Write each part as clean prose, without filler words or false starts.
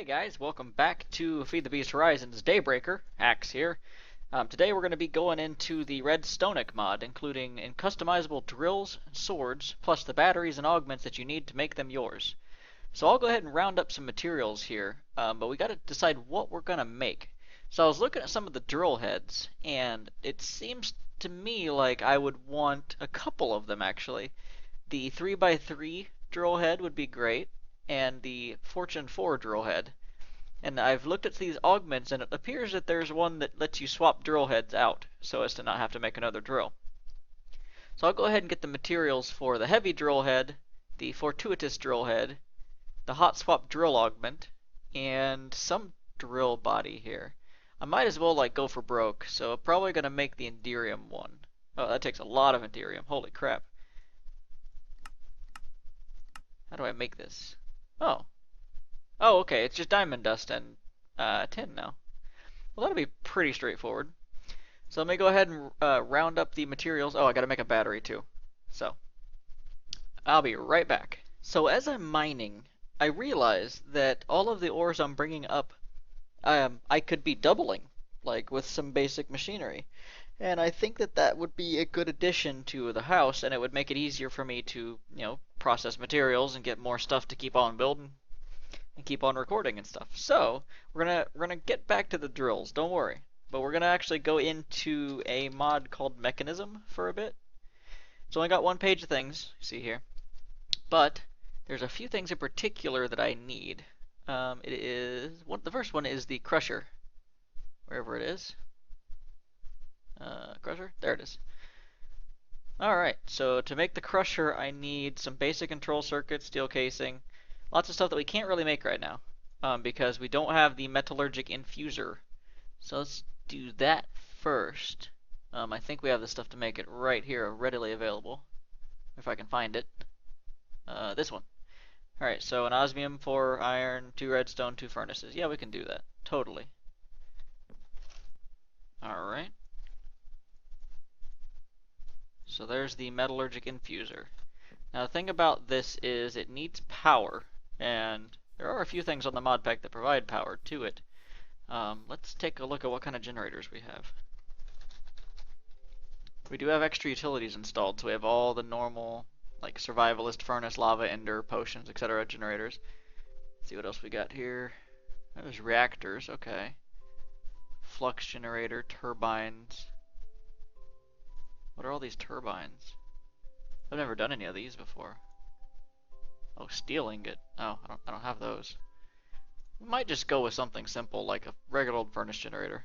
Hey guys, welcome back to Feed the Beast Horizons Daybreaker. Axe here. Today we're going to be going into the Redstonic mod, including in customizable drills and swords, plus the batteries and augments that you need to make them yours. So I'll go ahead and round up some materials here, but we got to decide what we're going to make. So I was looking at some of the drill heads, and it seems to me like I would want a couple of them actually. The 3x3 drill head would be great, and the Fortune 4 drill head. And I've looked at these augments, and it appears that there's one that lets you swap drill heads out so as to not have to make another drill. So I'll go ahead and get the materials for the heavy drill head, the fortuitous drill head, the hot swap drill augment, and some drill body here. I might as well go for broke, so I'm probably going to make the Enderium one. Oh, that takes a lot of Enderium. Holy crap. How do I make this? Oh. Oh, okay. It's just diamond dust and tin now. Well, that'll be pretty straightforward. So let me go ahead and round up the materials. Oh, I gotta make a battery too. So I'll be right back. So as I'm mining, I realize that all of the ores I'm bringing up, I could be doubling, like with some basic machinery. And I think that that would be a good addition to the house, and it would make it easier for me to, process materials and get more stuff to keep on building and keep on recording and stuff. So we're gonna get back to the drills. Don't worry. But we're gonna actually go into a mod called Mekanism for a bit. It's only got one page of things, you see here, but there's a few things in particular that I need. The first one is the crusher, wherever it is. Crusher, there it is. All right, so to make the crusher, I need some basic control circuits, steel casing, lots of stuff that we can't really make right now, because we don't have the metallurgic infuser. So let's do that first. I think we have the stuff to make it right here, readily available, if I can find it. This one. Alright, so an osmium, 4 iron, 2 redstone, 2 furnaces. Yeah, we can do that. Totally. Alright. So there's the metallurgic infuser. Now the thing about this is it needs power, and there are a few things on the mod pack that provide power to it. Let's take a look at what kind of generators we have. We do have extra utilities installed, so we have all the normal, like survivalist, furnace, lava, ender, potions, etc. generators. Let's see what else we got here. There's reactors, okay. Flux generator, turbines. What are all these turbines? I've never done any of these before. Oh, steel ingot. Oh, I don't have those. We might just go with something simple like a regular old furnace generator.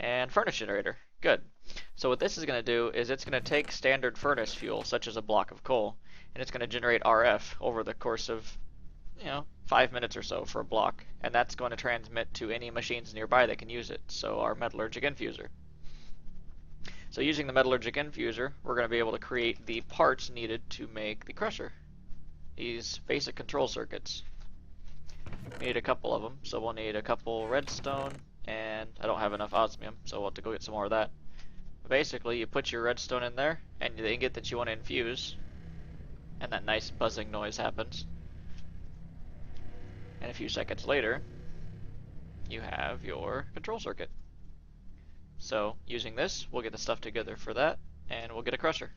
And furnace generator. Good. So what this is going to do is it's going to take standard furnace fuel, such as a block of coal, and it's going to generate RF over the course of, 5 minutes or so for a block, and that's going to transmit to any machines nearby that can use it, so our metallurgic infuser. So using the metallurgic infuser, we're going to be able to create the parts needed to make the crusher. These basic control circuits. We need a couple of them, so we'll need a couple redstone, and I don't have enough osmium, so we'll have to go get some more of that. But basically, you put your redstone in there, and the ingot that you want to infuse, and that nice buzzing noise happens. And a few seconds later, you have your control circuit. So, using this, we'll get the stuff together for that, and we'll get a crusher.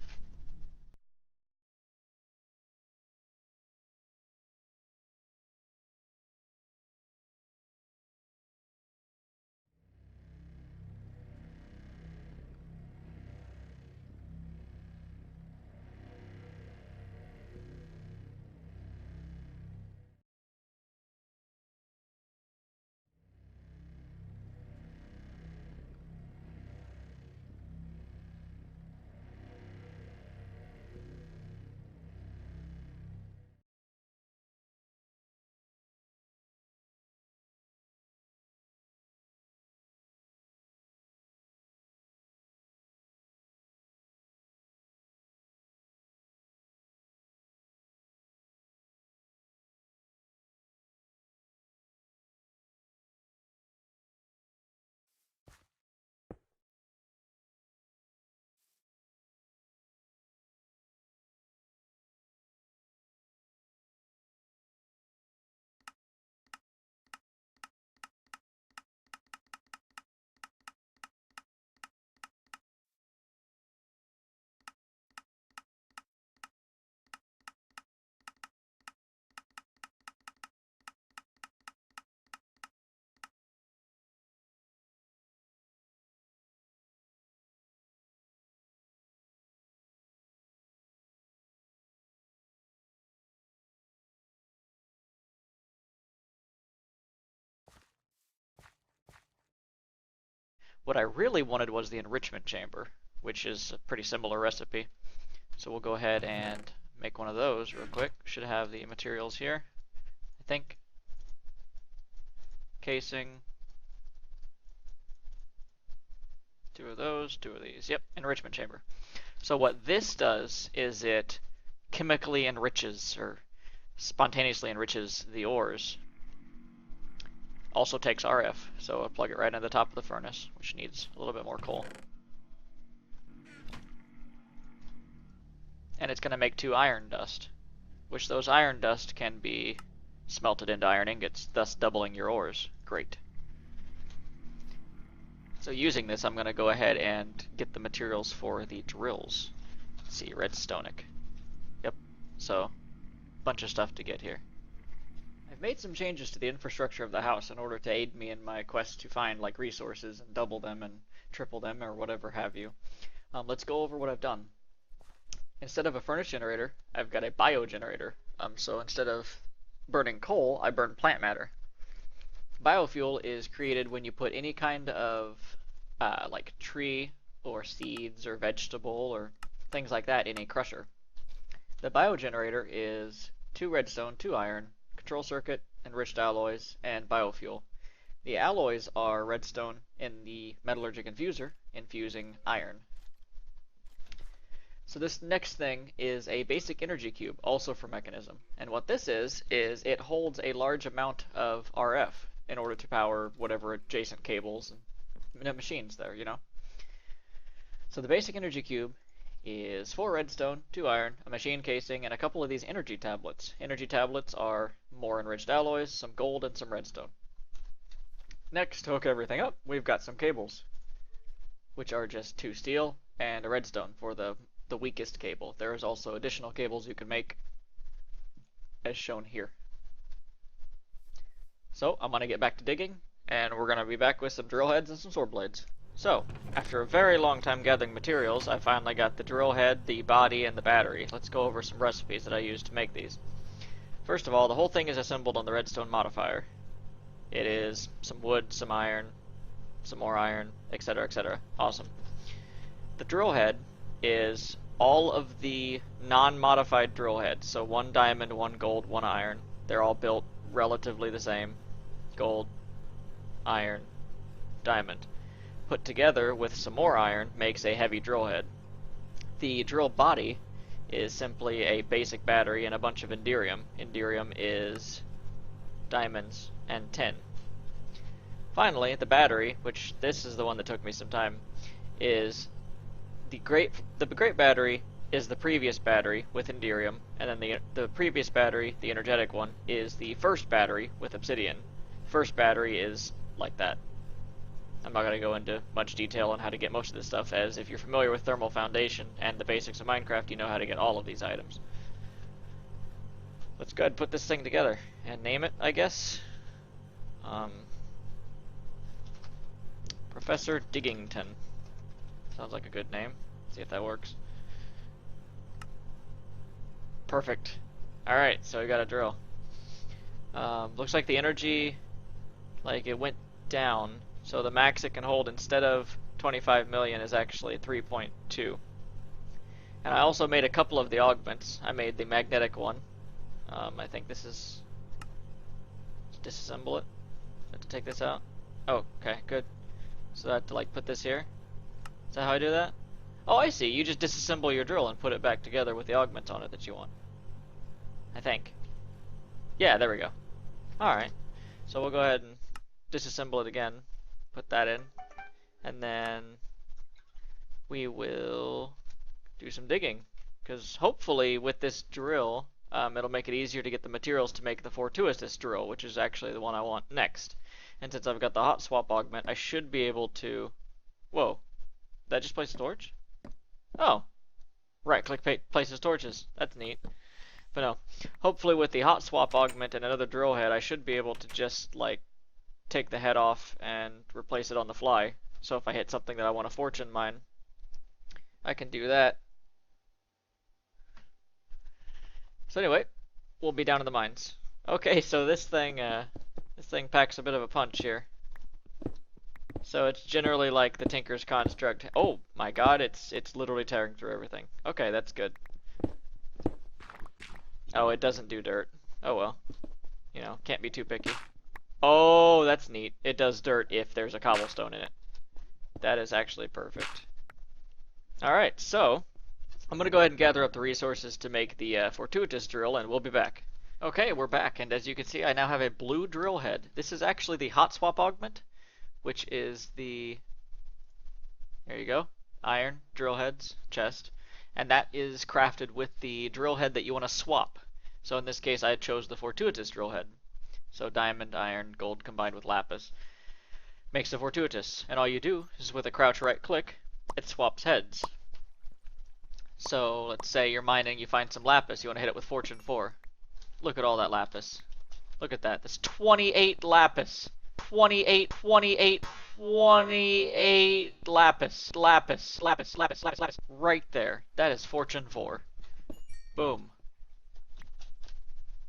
What I really wanted was the enrichment chamber, which is a pretty similar recipe. So we'll go ahead and make one of those real quick. Should have the materials here, I think. Casing. 2 of those, 2 of these. Yep, enrichment chamber. So what this does is it chemically enriches, or spontaneously enriches the ores. Also takes RF, so I'll plug it right into the top of the furnace, which needs a little bit more coal. And it's going to make 2 iron dust, which those iron dust can be smelted into iron ingots, thus doubling your ores. Great. So using this, I'm going to go ahead and get the materials for the drills. Let's see, redstonic. Yep, so bunch of stuff to get here. I've made some changes to the infrastructure of the house in order to aid me in my quest to find like resources and double them and triple them or whatever have you. Let's go over what I've done. Instead of a furnace generator, I've got a biogenerator. So instead of burning coal, I burn plant matter. Biofuel is created when you put any kind of like tree or seeds or vegetable or things like that in a crusher. The biogenerator is 2 redstone, 2 iron, control circuit, enriched alloys, and biofuel. The alloys are redstone in the metallurgic infuser, infusing iron. So this next thing is a basic energy cube, also for Mekanism. And what this is it holds a large amount of RF in order to power whatever adjacent cables and machines there, you know. So the basic energy cube is 4 redstone, 2 iron, a machine casing, and a couple of these energy tablets. Energy tablets are more enriched alloys, some gold, and some redstone. Next, to hook everything up, we've got some cables, which are just 2 steel and a redstone for the weakest cable. There is also additional cables you can make, as shown here. So I'm going to get back to digging, and we're going to be back with some drill heads and some sword blades. So, after a very long time gathering materials, I finally got the drill head, the body, and the battery. Let's go over some recipes that I used to make these. First of all, the whole thing is assembled on the redstone modifier. It is some wood, some iron, some more iron, etc., etc. Awesome. The drill head is all of the non-modified drill heads. So 1 diamond, 1 gold, 1 iron. They're all built relatively the same. Gold, iron, diamond. Put together with some more iron makes a heavy drill head. The drill body is simply a basic battery and a bunch of Enderium. Enderium is diamonds and tin. Finally, the battery, which this is the one that took me some time, is the great battery is the previous battery with Enderium, and then the previous battery, the energetic one, is the first battery with Obsidian. First battery is like that. I'm not going to go into much detail on how to get most of this stuff, as if you're familiar with Thermal Foundation and the basics of Minecraft, you know how to get all of these items. Let's go ahead and put this thing together and name it, I guess. Professor Diggington. Sounds like a good name. See if that works. Perfect. Alright, so we got a drill. Looks like the energy, like it went down. So the max it can hold instead of 25 million is actually 3.2. And I also made a couple of the augments. I made the magnetic one. I think this is... Let's disassemble it. Have to take this out. Oh, okay, good. So I have to like put this here. Is that how I do that? Oh, I see. You just disassemble your drill and put it back together with the augments on it that you want. I think. Yeah, there we go. Alright. So we'll go ahead and disassemble it again. Put that in. And then we will do some digging. Because hopefully with this drill, it'll make it easier to get the materials to make the fortuitous drill, which is actually the one I want next. And since I've got the hot swap augment, I should be able to... Whoa. Did I just place a torch? Oh. Right-click places torches. That's neat. But no. Hopefully with the hot swap augment and another drill head, I should be able to just, like, take the head off and replace it on the fly. So if I hit something that I want to fortune mine, I can do that. So anyway, we'll be down in the mines. Okay, so this thing packs a bit of a punch here. So it's generally like the Tinker's Construct. Oh my god, it's literally tearing through everything. Okay, that's good. Oh, it doesn't do dirt. Oh well. You know, can't be too picky. Oh, that's neat. It does dirt if there's a cobblestone in it. That is actually perfect. Alright, so I'm going to go ahead and gather up the resources to make the fortuitous drill, and we'll be back. Okay, we're back, and as you can see, I now have a blue drill head. This is actually the hot swap augment, which is the... There you go. Iron, drill heads, chest. And that is crafted with the drill head that you want to swap. So in this case, I chose the fortuitous drill head. So diamond, iron, gold combined with lapis makes the fortuitous. And all you do is with a crouch right click, it swaps heads. So let's say you're mining, you find some lapis, you want to hit it with fortune 4. Look at all that lapis. Look at that. That's 28 lapis. 28 lapis. Lapis. Right there. That is fortune 4. Boom.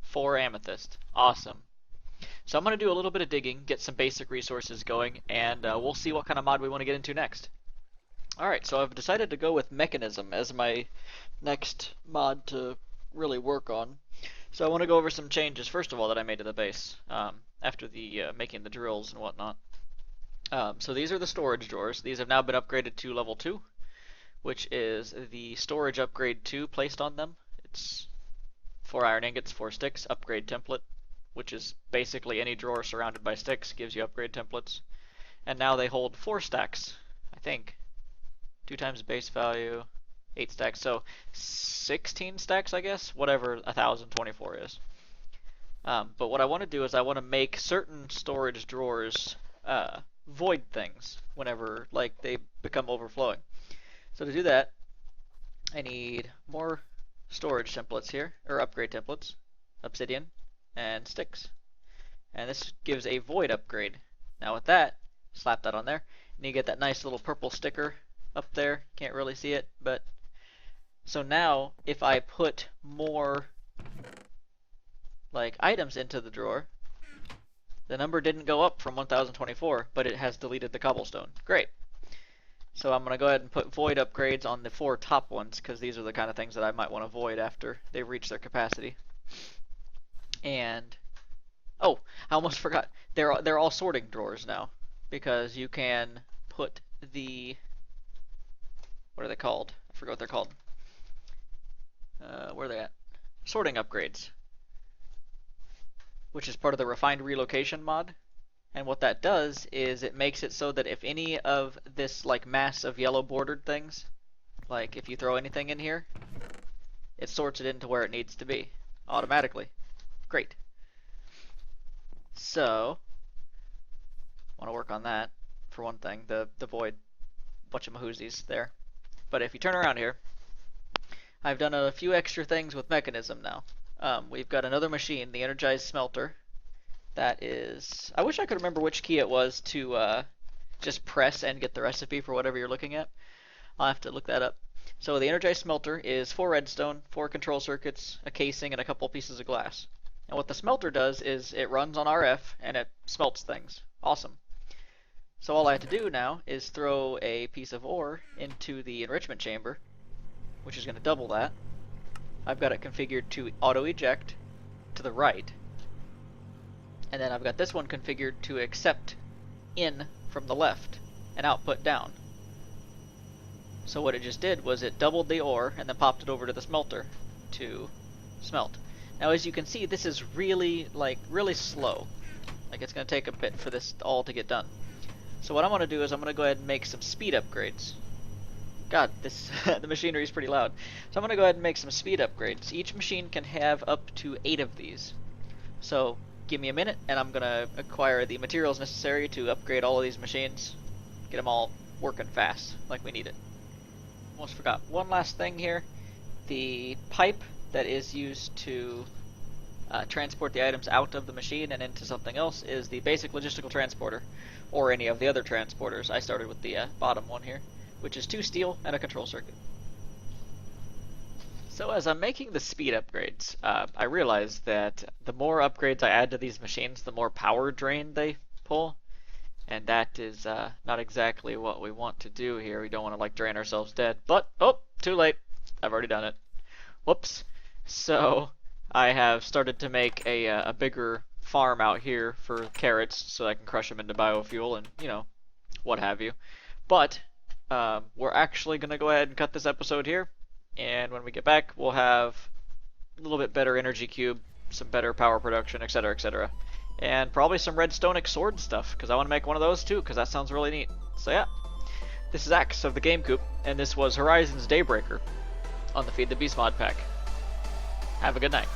4 amethyst. Awesome. So I'm going to do a little bit of digging, get some basic resources going, and we'll see what kind of mod we want to get into next. Alright, so I've decided to go with Mekanism as my next mod to really work on. So I want to go over some changes, first of all, that I made to the base, after the making the drills and whatnot. So these are the storage drawers. These have now been upgraded to level 2, which is the storage upgrade 2 placed on them. It's 4 iron ingots, 4 sticks, upgrade template, which is basically any drawer surrounded by sticks, gives you upgrade templates. And now they hold 4 stacks, I think. 2 times base value, 8 stacks, so 16 stacks, I guess, whatever 1024 is. But what I want to do is I want to make certain storage drawers void things whenever like they become overflowing. So to do that, I need more storage templates here, or upgrade templates, obsidian, and sticks. And this gives a void upgrade. Now with that, slap that on there, and you get that nice little purple sticker up there. Can't really see it, but so now if I put more like items into the drawer, the number didn't go up from 1024, but it has deleted the cobblestone. Great. So I'm going to go ahead and put void upgrades on the 4 top ones, because these are the kind of things that I might want to void after they reach their capacity. And oh, I almost forgot. They're all sorting drawers now, because you can put the, what are they called? I forgot what they're called. Where are they at? Sorting upgrades, which is part of the refined relocation mod. And what that does is it makes it so that if any of this like mass of yellow bordered things, like if you throw anything in here, it sorts it into where it needs to be automatically. Great. So want to work on that for one thing, the void whatchamahoozies there. But if you turn around here, I've done a few extra things with Mekanism now. We've got another machine, the energized smelter. That is, I wish I could remember which key it was to just press and get the recipe for whatever you're looking at. I'll have to look that up. So the energized smelter is 4 redstone, 4 control circuits, a casing, and a couple pieces of glass. And what the smelter does is it runs on RF and it smelts things. Awesome. So all I have to do now is throw a piece of ore into the enrichment chamber, which is going to double that. I've got it configured to auto eject to the right. And then I've got this one configured to accept in from the left and output down. So what it just did was it doubled the ore and then popped it over to the smelter to smelt. Now as you can see, this is really slow. Like it's going to take a bit for this all to get done. So what I'm going to do is I'm going to go ahead and make some speed upgrades. God, this the machinery is pretty loud. So I'm going to go ahead and make some speed upgrades. Each machine can have up to 8 of these. So give me a minute and I'm going to acquire the materials necessary to upgrade all of these machines. Get them all working fast like we need it. Almost forgot one last thing here. The pipe that is used to transport the items out of the machine and into something else is the basic logistical transporter, or any of the other transporters. I started with the bottom one here, which is 2 steel and a control circuit. So as I'm making the speed upgrades, I realized that the more upgrades I add to these machines, the more power drain they pull. And that is not exactly what we want to do here. We don't want to like drain ourselves dead. But, oh, too late. I've already done it. Whoops. So I have started to make a bigger farm out here for carrots so I can crush them into biofuel and, you know, what have you. But we're actually going to go ahead and cut this episode here. And when we get back, we'll have a little bit better energy cube, some better power production, etc., etc. And probably some redstonic sword stuff, because I want to make one of those too, because that sounds really neat. So yeah, this is Axe of the GameCoop, and this was Horizon's Daybreaker on the Feed the Beast mod pack. Have a good night.